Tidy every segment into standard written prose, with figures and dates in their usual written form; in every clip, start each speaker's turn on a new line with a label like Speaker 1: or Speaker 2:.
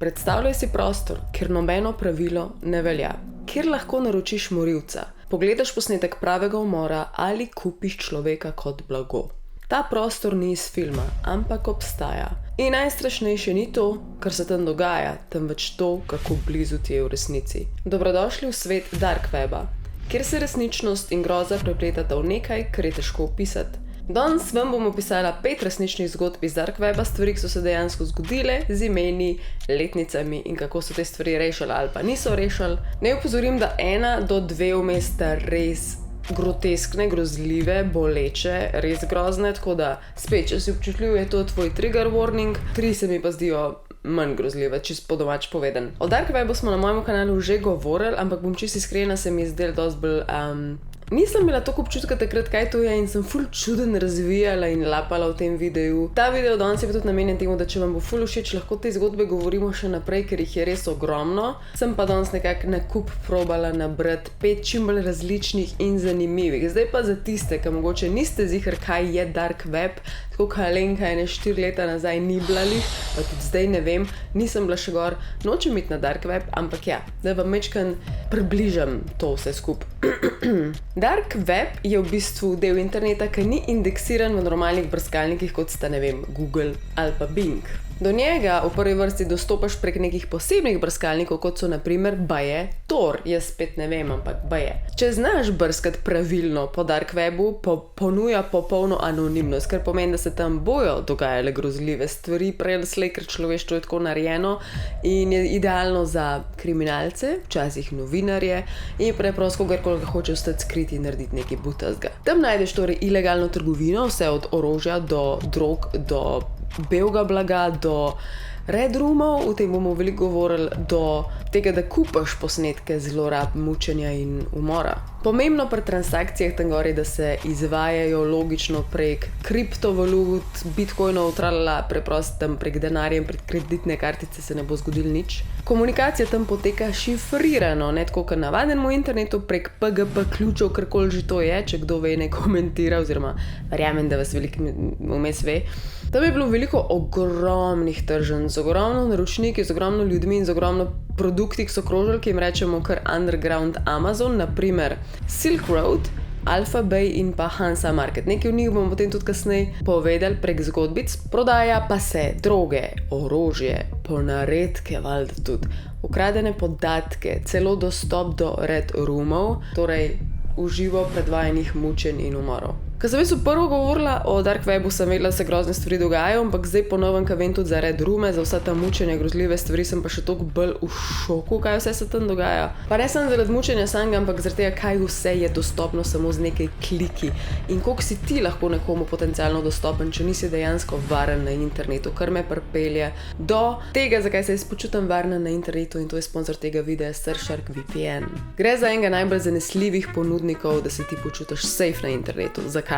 Speaker 1: Predstavljaj si prostor, kjer nobeno pravilo ne velja, kjer lahko naročiš morilca, pogledaš posnetek pravega umora ali kupiš človeka kot blago. Ta prostor ni iz filma, ampak obstaja. In najstrašnejše ni to, kar se tam dogaja, temveč to, kako blizu ti je v resnici. Dobrodošli v svet Dark Weba, kjer se resničnost in groza prepletata v nekaj, kar je težko opisati. Danes vam bom opisala 5 resničnih zgodb iz Dark Weba, stvari, ki so se dejansko zgodile, z imeni, letnicami in kako so te stvari rešili ali pa niso rešili. Naj opozorim, da 1 do 2 vmes sta res groteskne, grozljive, boleče, res grozne, tako da spet, če si občutljiv, je to tvoj trigger warning. 3 se mi pa zdijo manj grozljive, čist po domač povedan. O Dark Webu smo na mojem kanalu že govorili, ampak bom čisto iskrena, se mi je zdelo dosti bolj... Nisem imela toliko občutka takrat, kaj to je in sem ful čuden razvijala in lapala v tem videu. Ta video danes je pa tudi namenjen temu, da če vam bo ful všeč, lahko te zgodbe govorimo še naprej, ker jih je res ogromno. Sem pa danes nekako na kup probala nabrati 5 čim bolj različnih in zanimivih. Zdaj pa za tiste, ki mogoče niste ziher, kaj je Dark Web, tako kot Alenka 4 leta nazaj ni bila lih, pa tudi zdaj ne vem, nisem bila še gor, nočem iti na Dark Web, ampak ja, da vam mečkan približam to vse skup. Dark Web je v bistvu del interneta, ki ni indeksiran v normalnih brskalnikih, kot sta, ne vem, Google ali pa Bing. Do njega v prvi vrsti dostopaš prek nekih posebnih brskalnikov, kot so na primer baje, Tor, jaz spet ne vem, ampak baje. Če znaš brskati pravilno po Dark Webu, ponuja popolno anonimnost, kar pomeni, da se tam bojo dogajale grozljive stvari, prej slej, ker človeštvo je tako narejeno in je idealno za kriminalce, včasih novinarje in preprosto kogarkoli hoče ostati skrit in narediti nekaj butazga. Tam najdeš torej ilegalno trgovino, vse od orožja do drog, do belega blaga, do red roomov, o tem bomo veliko govorili, do tega, da kupaš posnetke zlorab, mučenja in umora. Pomembno pri transakcijah tam gor je, da se izvajajo logično prek kriptovalut, bitcoinov, tralala, preprosto tam prek denarja in prek kreditne kartice se ne bo zgodilo nič. Komunikacija tam poteka šifrirano, ne tako kot navadnemu internetu, prek PGP ključev, karkoli že to je, če kdo ve, ne komentira, oziroma verjamem, da vas veliko vmes ve. Tam je bilo veliko ogromnih tržen, z ogromno naročniki, z ogromno ljudmi in z ogromno produkti, ki so krožili, ki jim rečemo kar underground Amazon, naprimer Silk Road, Alpha Bay in pa Hansa Market. Nekaj v njih bomo potem tudi kasneje povedali prek zgodbic. Prodaja pa se droge, orožje, ponaredke, valjda tudi, ukradene podatke, celo dostop do red roomov, torej uživo predvajanih mučenj in umorov. Ko sem jaz prvo govorila o Dark Webu, sem vedela, da se grozne stvari dogajajo, ampak zdaj ponovem, ko vem tudi za red roome, za vsa ta mučenja, grozljive stvari, sem pa še toliko bolj v šoku, kaj vse se tam dogaja. Pa ne samo zaradi mučenja samega, ampak zaradi tega, kaj vse je dostopno samo z nekaj kliki in koliko si ti lahko nekomu potencialno dostopen, če nisi dejansko varen na internetu, kar me pripelje do tega, zakaj se jaz počutim varna na internetu, in to je sponzor tega videa Surfshark VPN. Gre za enega najbolj zanesljivih ponudnikov, da se ti počutiš safe na internetu. Zakaj?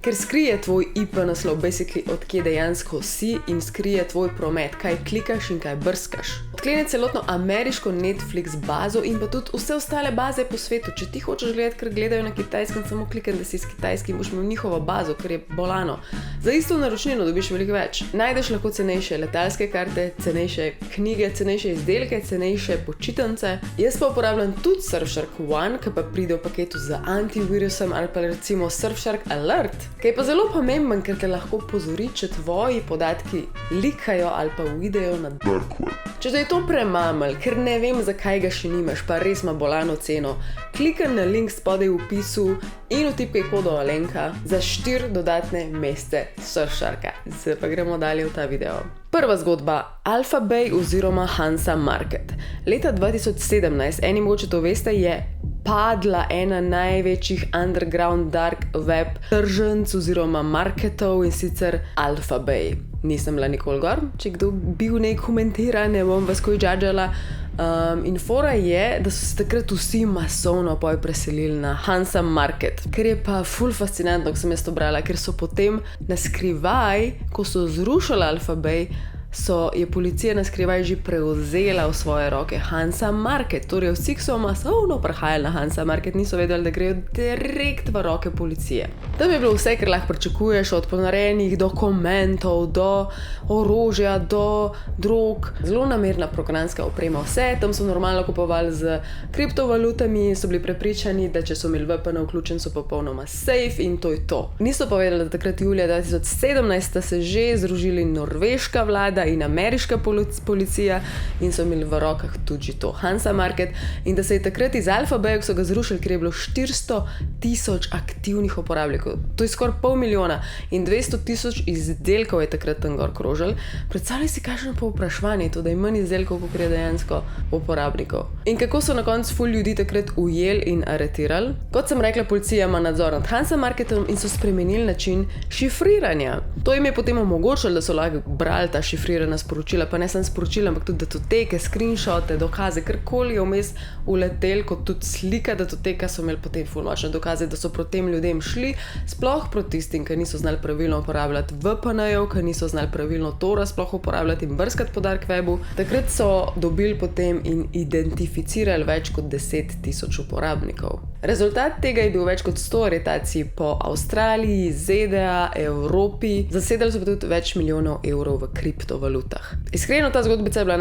Speaker 1: Ker skrije tvoj IP naslov, basically odkje dejansko si, in skrije tvoj promet, kaj klikaš in kaj brskaš. Odklene celotno ameriško Netflix bazo in pa tudi vse ostale baze po svetu. Če ti hočeš gledati, ker gledajo na kitajskem, samo klikaj, da si s kitajskim, boš imel njihovo bazo, ker je bolano. Za isto naročnino dobiš veliko več. Najdeš lahko cenejše letalske karte, cenejše knjige, cenejše izdelke, cenejše počitnice. Jaz pa uporabljam tudi Surfshark One, ki pa pride v paketu z antivirusom ali pa recimo Surfshark Alert, ki je pa zelo pomemben, ker te lahko pozori, če tvoji podatki likajo ali pa uidejo na Dark Web. Če te je to premaml, ker ne vem, zakaj ga še nimaš, pa res ima bolano ceno, klikaj na link spodaj v opisu in vtipkaj kodo Alenka za 4 dodatne mesece Surfsharka. Zdaj pa gremo dalje v ta video. Prva zgodba, Alpha Bay oziroma Hansa Market. Leta 2017, eni mogoče to veste, je padla ena največjih underground dark web tržnic oziroma marketov, in sicer Alpha Bay. Nisem bila nikoli gor, če kdo bil ne komentira, ne bom vas koj džadžala. In fora je, da so se takrat vsi masovno preselili na Hansa Market, ker je pa ful fascinantno, ko sem jaz to brala, ker so potem na skrivaj, ko so zrušili Alpha Bay, je policija na skrivaj že prevzela v svoje roke Hansa Market. Torej vsi, ki so masovno prihajali na Hansa Market, niso vedeli, da grejo direkt v roke policije. Tam je bilo vse, kar lahko pričakuješ, od ponarejenih dokumentov, do orožja, do drog, zelo namerna programska oprema, vse. Tam so normalno kupovali z kriptovalutami, so bili prepričani, da če so imeli VPN vključen, so popolnoma safe in to je to. Niso povedali, da takrat julija 2017 sta se že združili norveška vlada in ameriška policija in so imeli v rokah tudi to Hansa Market in da se je takrat iz Alphabeja, ko so ga zrušili, ker je bilo 400,000 aktivnih uporabnikov. To je skoraj 500,000 in 200,000 izdelkov je takrat tam gor krožil. Predstavljaj si, kakšno povpraševanje to, da je manj izdelkov, kot je dejansko uporabnikov. In kako so na koncu ful ljudi takrat ujeli in aretirali? Kot sem rekla, policija ima nadzor nad Hansa Marketom in so spremenili način šifriranja. To jim je potem omogočilo, da so lahko brali ta šifrirana sporočila, pa ne samo sporočila, ampak tudi datoteke, screenshote, dokaze, karkoli je vmes uletel, kot tudi slika datoteka, so imeli potem ful močne dokaze, da so proti tem ljudem šli, sploh proti tistim, ki niso znali pravilno uporabljati VPN-jev, ki niso znali pravilno Tora sploh uporabljati in brskati po dark webu. Takrat so dobili potem in identificirali več kot 10,000 uporabnikov. Rezultat tega je bil več kot 100 aretacij po Avstraliji, ZDA, Evropi, zasedali so pa tudi več milijonov evrov v kriptovalutah. Iskreno, ta zgodbica je bila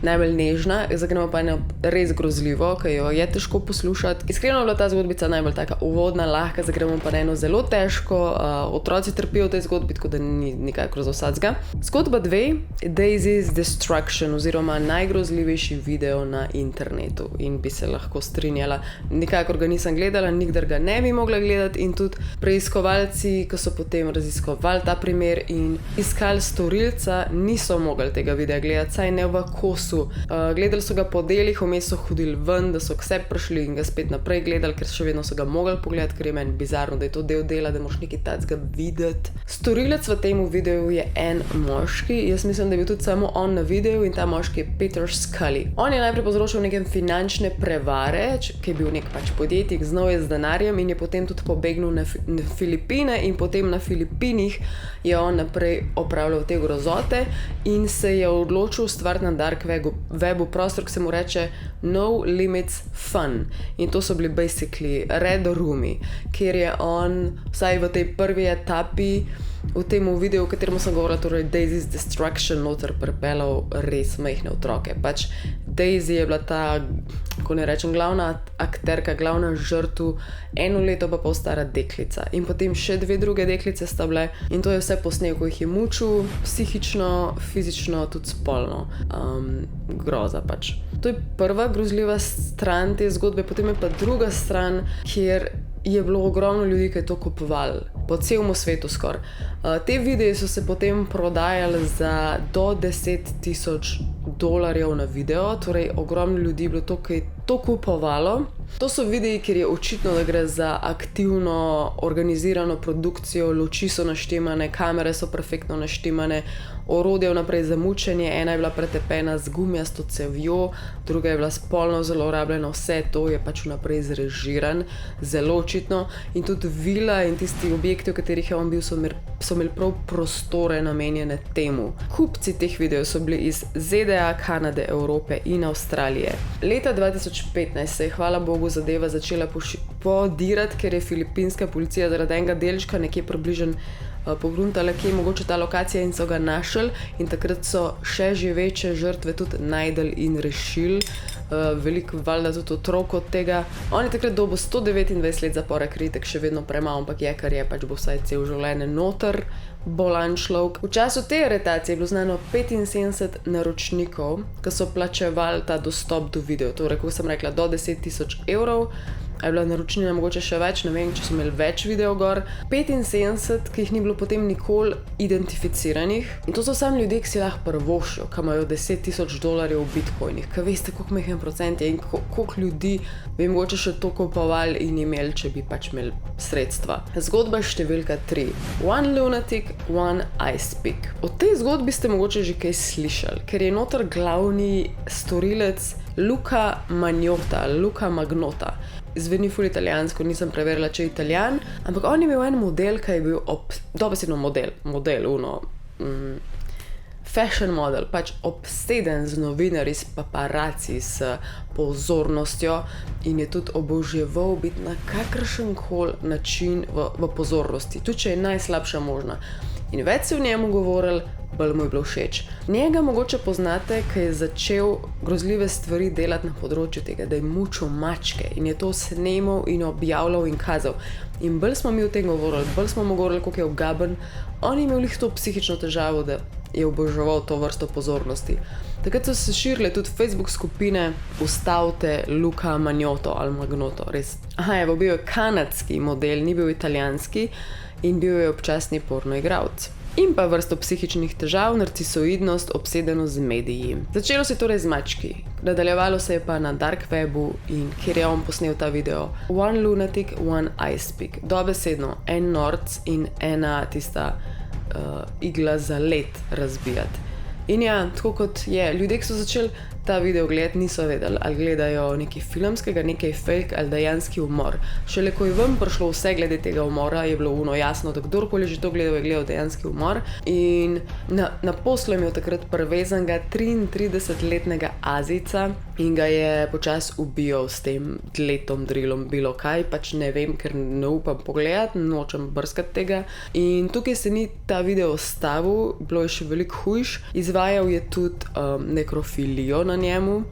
Speaker 1: najbolj nežna, zdaj gremo pa eno res grozljivo, ki jo je težko poslušati. Iskreno je bila ta zgodbica najbolj taka uvodna, lahka, zdaj gremo pa eno zelo težko. Otroci trpijo v tej zgodbi, tako da ni nikakor za vsadzga. Zgodba 2, Daisy's Destruction, oziroma najgrozljivejši video na internetu. In bi se lahko strinjala, nikakor ga nisem gledala, nikdar ga ne bi mogla gledati in tudi preiskovalci, ki so potem raziskovali ta primer in iskali storilca, niso mogli tega videa gledati, saj ne v kosu. Gledali so ga po delih, vmes so hodili ven, da so k sebi prišli in ga spet naprej gledali, ker še vedno so ga mogli pogledati, ker je meni bizarno, da je to del dela, da moraš nekaj takega videti. Storilec v tem videu je en moški, jaz mislim, da je bil tudi samo on na videu in ta moški je Peter Scully. On je najprej povzročil neke finančne prevare, ki je bil nek pač podjetnik, znal je z denarjem in je potem tudi pobegnil na Filipine in potem na Filipinih je on naprej opravljal te grozote in se je odločil ustvariti na dark webu prostor, ki se mu reče No Limits Fun. In to so bili basically red roomi, kjer je on, vsaj v tej prvi etapi, v tem videu, v katerem sem govorila, torej Daisy's Destruction, noter pripeljal res majhne otroke. Pač Daisy je bila ta, ko ne rečem, glavna akterka, glavna žrtev, 1 leto pa pol stara deklica. In potem še 2 druge deklice sta bile in to je vse posnel, ko jih je mučil, psihično, fizično, tudi spolno. Groza pač. To je prva grozljiva stran te zgodbe, potem je pa druga stran, kjer je bilo ogromno ljudi, ki je to kupovali. Po celemu svetu skoraj. Te videe so se potem prodajali za do $10,000 na video, torej ogromno ljudi je bilo to, ki je to kupovalo. To so videi, kjer je očitno, da gre za aktivno, organizirano produkcijo, luči so naštemane, kamere so perfektno naštemane, orodje vnaprej za mučenje, ena je bila pretepena z gumijasto cevjo, druga je bila spolno zelo rabljena, vse to je pač vnaprej zrežiran, zelo očitno. In tudi vila in tisti objekti, v katerih je on bil, so imeli prav prostore namenjene temu. Kupci teh videov so bili iz ZDA, Kanade, Evrope in Avstralije. Leta 2015 se je, hvala Bogu, zadeva začela podirati, ker je filipinska policija zaradi enega delčka nekje približno pogruntala, kje je mogoče ta lokacija in so ga našli in takrat so še živeče žrtve tudi najdeli in rešili. Veliko valjda tudi otrok od tega. On je takrat dobil 129 let zapora, kritik še vedno premalo, ampak je, kar je, pač bo vsaj cel življenje noter, bolan človek. V času te aretacije je bilo znano 75 naročnikov, ki so plačevali ta dostop do video. Torej, kako sem rekla, do 10,000 €. A je bila naročnina mogoče še več, ne vem, če so imeli več video gor. 75, ki jih ni bilo potem nikoli identificiranih. In to so samo ljudje, ki si lahko prvošijo, ki imajo $10,000 v bitcoinih. Ker veste, koliko majhen procent je in koliko ljudi bi mogoče še to kupovali in imeli, če bi pač imeli sredstva. Zgodba številka 3. One lunatic, one ice pick. O tej zgodbi ste mogoče že kaj slišali, ker je noter glavni storilec Luca Magnota. Zveni ful italijansko, nisem preverila, če je Italijan, ampak on je imel en model, ki je bil dobesedno model, fashion model, pač obseden z novinarji, s paparaci, s pozornostjo in je tudi oboževal biti na kakršen koli način v pozornosti, tudi če je najslabša možna. In več si o njemu govorili, bolj mu je bilo všeč. Njega mogoče poznate, ker je začel grozljive stvari delati na področju tega, da je mučil mačke in je to snemal in objavljal in kazal. In bolj smo mi o tem govorili, bolj smo mu govorili, koliko je ugaben. On je imel lih to psihično težavo, da je oboževal to vrsto pozornosti. Takrat so se širile tudi Facebook skupine Ustavite Luka Magnoto ali Magnoto, res. Evo, bil je kanadski model, ni bil italijanski in bil je občasni porno igralec. In pa vrsto psihičnih težav, narcisoidnost, obsedenost z mediji. Začelo se torej z mački, nadaljevalo se je pa na dark webu in kjer je on posnel ta video. One lunatic, one ice pick. Dobesedno, en norc in ena tista igla za led razbijati. In ja, tako kot je, ljudje, ki so začeli ta video gledati, niso vedeli, ali gledajo nekaj filmskega, nekaj fake ali dejanski umor. Šele ko je ven prišlo vse glede tega umora, je bilo jasno, da kdorkoli že to gledal, je gledal dejanski umor. In na poslu je imel takrat privezanega 33-letnega Azijca in ga je počasi ubijal s tem dletom, drilom, bilo kaj, pač ne vem, ker ne upam pogledati, nočem brskati tega. In tukaj se ni ta video ustavil, bilo je še veliko hujš. Izvajal je tudi nekrofilijo na njemu,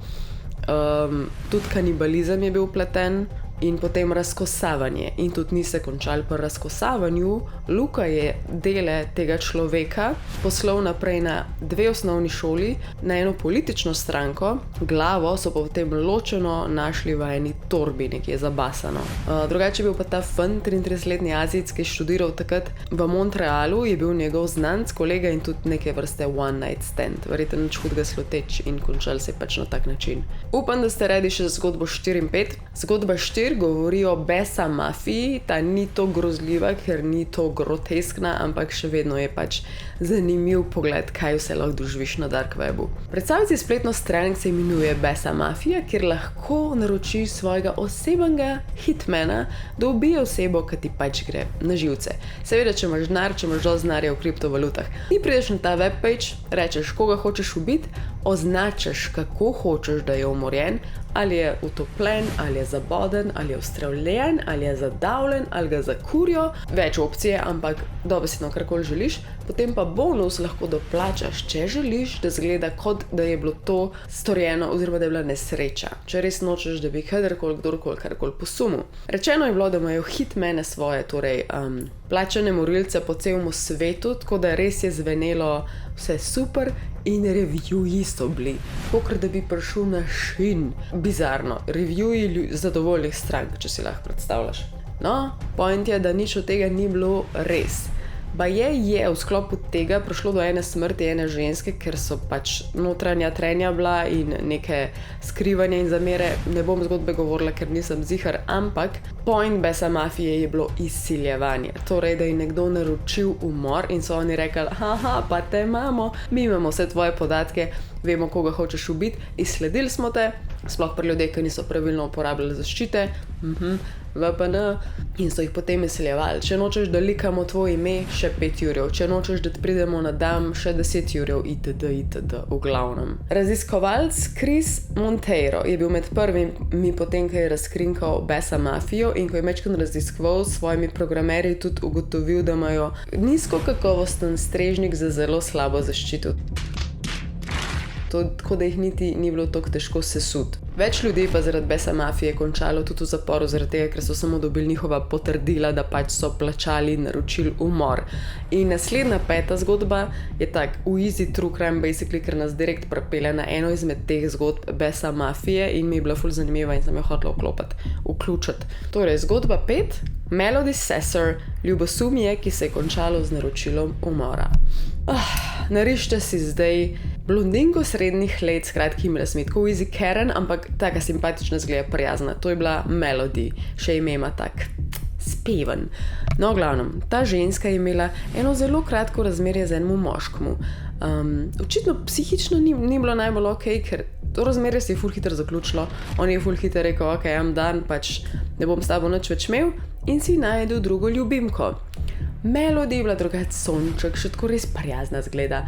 Speaker 1: tudi kanibalizem je bil vpleten in potem razkosavanje. In tudi ni se končal pri razkosavanju. Luka je dele tega človeka poslal naprej na 2 osnovni šoli, na eno politično stranko, glavo so pa potem ločeno našli v eni torbi, nekje zabasano. Drugače je bil pa ta fant, 33-letni Azijec, ki je študiral takrat v Montrealu, je bil njegov znanec, kolega in tudi neke vrste one night stand. Verjetno nič hudega sluteč in končal se je pač na tak način. Upam, da ste redi še za zgodbo 4 in 5. Zgodba 4 govori o besa mafiji, ta ni to grozljiva, ker ni to groteskna, ampak še vedno je pač zanimiv pogled, kaj vse lahko doživiš na dark webu. Predstavljaj si spletno stran, ki se imenuje Besa mafija, kjer lahko naročiš svojega osebnega hitmana, da ubije osebo, ki ti pač gre na živce. Seveda, če imaš denar, če imaš dosti denarja v kriptovalutah. Ti prideš na ta webpage, rečeš, koga hočeš ubiti, označiš, kako hočeš, da je umorjen, ali je utopljen, ali je zaboden, ali je ustreljen, ali je zadavljen, ali ga zakurijo. Več opcije, ampak dobesedno karkoli želiš. Potem pa bonus lahko doplačaš, če želiš, da zgleda, kot da je bilo to storjeno oziroma da je bila nesreča. Če res nočeš, da bi kadarkoli, kdorkoli, karkoli posumil. Rečeno je bilo, da imajo hitmene svoje, torej plačane morilce po celemu svetu, tako da res je zvenelo vse super in reviewji so bili. Kakor da bi prišel na Shein. Bizarno. Reviewji zadovoljnih strank, če si lahko predstavljaš. No, point je, da nič od tega ni bilo res. Baje je v sklopu tega prišlo do ene smrti ene ženske, ker so pač notranja trenja bila in neke skrivanja in zamere. Ne bom zgodbe govorila, ker nisem zihar, ampak point besa mafije je bilo izsiljevanje. Torej, da je nekdo naročil umor in so oni rekli, haha, pa te imamo, mi imamo vse tvoje podatke, vemo, koga hočeš ubiti, izsledili smo te, sploh pri ljudeh, ki niso pravilno uporabljali zaščite, VPN, in so jih potem izsiljevali. Če nočeš, da likamo tvoje ime, še 5 jurjev. Če nočeš, da te pridemo na dam, še 10 jurjev, itd. V glavnem. Raziskovalc Chris Monteiro je bil med prvimi potem, ko je razkrinkal besa mafijo in ko je mečkrat raziskoval s svojimi programerji, tudi ugotovil, da imajo nizko kakovosten strežnik za zelo slabo zaščito. Tako da jih niti ni bilo tako težko sesut. Več ljudi pa zaradi besa mafije je končalo tudi v zaporu, zaradi tega, ker so samo dobili njihova potrdila, da pač so plačali in naročili umor. In naslednja 5. zgodba je tak, v easy true crime basically, ker nas direkt pripelje na eno izmed teh zgodb besa mafije in mi je bila ful zanimiva in sem jo hotela vključiti. Torej, zgodba 5. Melody Sesser, ljubosumje, ki se je končalo z naročilom umora. Narišite si zdaj blondinko srednjih let s kratkimi lasmi, tako easy Karen, ampak taka simpatična, zgleda prijazna. To je bila Melody, še ime ima tak speven. No, v glavnem, ta ženska je imela eno zelo kratko razmerje z enim moškemu. Očitno psihično ni bilo najbolj okej, ker to razmerje se je ful hitro zaključilo. On je ful hitro rekel, ok, I'm done, pač ne bom s tabo nič več imel in si najdel drugo ljubimko. Melody je bila drugače sonček, še tako res prijazna zgleda.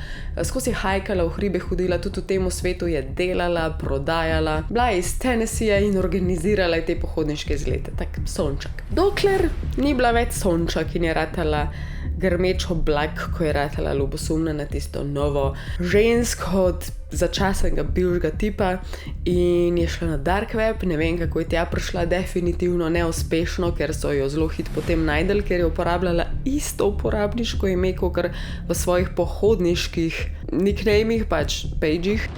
Speaker 1: Skozi je hajkala, v hribe hodila, tudi v tem svetu je delala, prodajala. Bila je iz Tennesseeja in organizirala je te pohodniške izlete, tak sonček. Dokler ni bila več sonček in je ratala grmeč oblak, ko je ratala ljubosumna na tisto novo žensko od začasnega bivšega tipa in je šla na dark web, ne vem kako je tja prišla, definitivno neuspešno, ker so jo zelo hit potem najdel, ker je uporabljala isto uporabniško ime, kakor v svojih pohodniških nicknamih, pač pagih.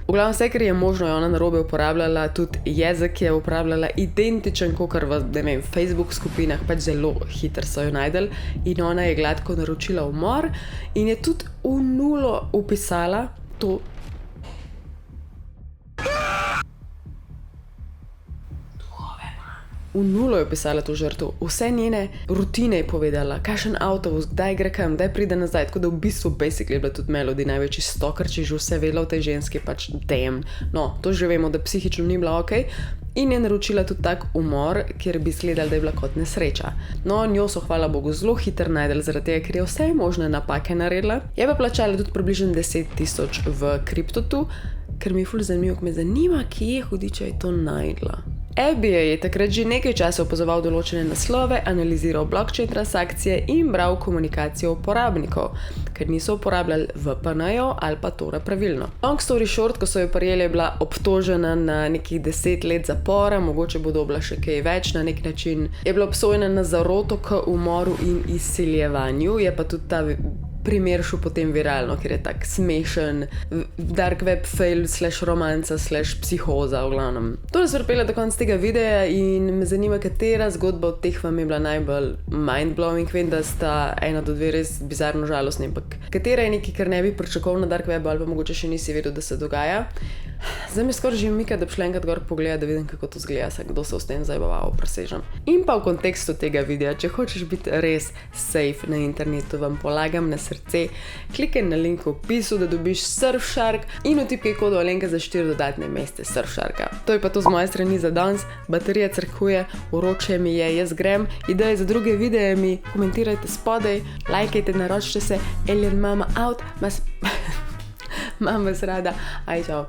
Speaker 1: V glavnem vse, ker je možno, je ona narobe uporabljala, tudi jezik je uporabljala identičen, kakor v, ne vem, Facebook skupinah, pač zelo hitro so jo najdel in ona je gladko naročila umor in je tudi v nulo upisala to. V nulo je opisala to žrtev, vse njene rutine je povedala, kakšen avtobus, kdaj gre kam, kdaj pride nazaj, tako da v bistvu basically je bila tudi Melody največji stalker, če že vse vedela o tej ženski, pač damn. No, to že vemo, da psihično ni bila okej. In je naročila tudi tak umor, kjer bi izgledalo, da je bila kot nesreča. No, njo so hvala Bogu zelo hitro najdel, zaradi tega, ker je vse možne napake naredila. Je pa plačala tudi približno 10,000 v kriptotu, ker mi je ful zanimivo, me zanima, kje hudiča je to najdla. FBI je takrat že nekaj časa opazoval določene naslove, analiziral blockchain transakcije in bral komunikacijo uporabnikov, ker niso uporabljali VPN-jo ali pa Tora pravilno. Long story short, ko so jo prijeli, je bila obtožena na nekih 10 let zapora, mogoče bo dobila še kaj več, na nek način je bila obsojena na zaroto k umoru in izsiljevanju, je pa tudi ta primer šel potem viralno, ker je tak smešen, dark web fail / romanca / psihoza v glavnem. To je vrpela do konca tega videa in me zanima, katera zgodba od teh vam je bila najbolj mindblowing. Vem, da sta ena do dve res bizarno žalostni, ampak katera je nekaj, kar ne bi pričakoval na dark webu ali pa mogoče še nisi vedel, da se dogaja. Zdaj me skoraj že umika, da bi šla enkrat gor pogledati, da vidim, kako to zgleda, kdo se s tem zabaval, presežem. In pa v kontekstu tega videa, če hočeš biti res safe na internetu, vam polagam na srce, klikaj na link v opisu, da dobiš Surfshark in vtipkaj kodo Alenka za 4 dodatne mesece Surfsharka. To je pa to z moje strani za danes, baterija crkuje, vroče mi je, jaz grem, ideje za druge videe mi komentirajte spodaj, lajkajte, naročite se, Alien Mama out, mam vas rada, aj čau.